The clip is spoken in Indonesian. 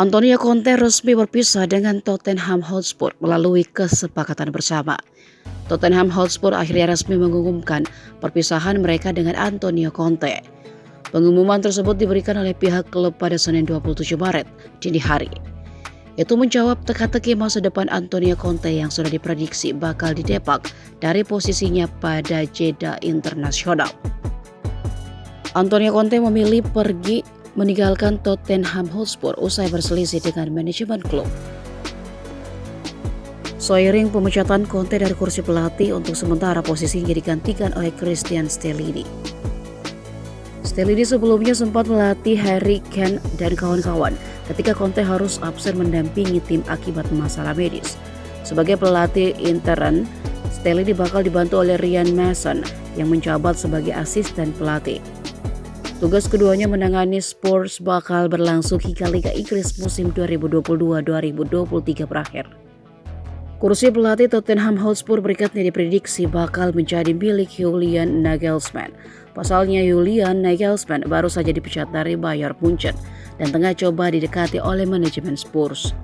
Antonio Conte resmi berpisah dengan Tottenham Hotspur melalui kesepakatan bersama. Tottenham Hotspur akhirnya resmi mengumumkan perpisahan mereka dengan Antonio Conte. Pengumuman tersebut diberikan oleh pihak klub pada Senin 27 Maret dini hari. Itu menjawab teka-teki masa depan Antonio Conte yang sudah diprediksi bakal didepak dari posisinya pada jeda internasional. Antonio Conte memilih pergi meninggalkan Tottenham Hotspur usai berselisih dengan manajemen klub. Seiring pemecatan Conte dari kursi pelatih, untuk sementara posisinya digantikan oleh Christian Stellini. Stellini sebelumnya sempat melatih Harry Kane dan kawan-kawan ketika Conte harus absen mendampingi tim akibat masalah medis. Sebagai pelatih intern, Stellini bakal dibantu oleh Ryan Mason yang menjabat sebagai asisten pelatih. Tugas keduanya menangani Spurs bakal berlangsung hingga Liga Inggris musim 2022-2023 berakhir. Kursi pelatih Tottenham Hotspur berikutnya diprediksi bakal menjadi milik Julian Nagelsmann. Pasalnya Julian Nagelsmann baru saja dipecat dari Bayern Munchen dan tengah coba didekati oleh manajemen Spurs.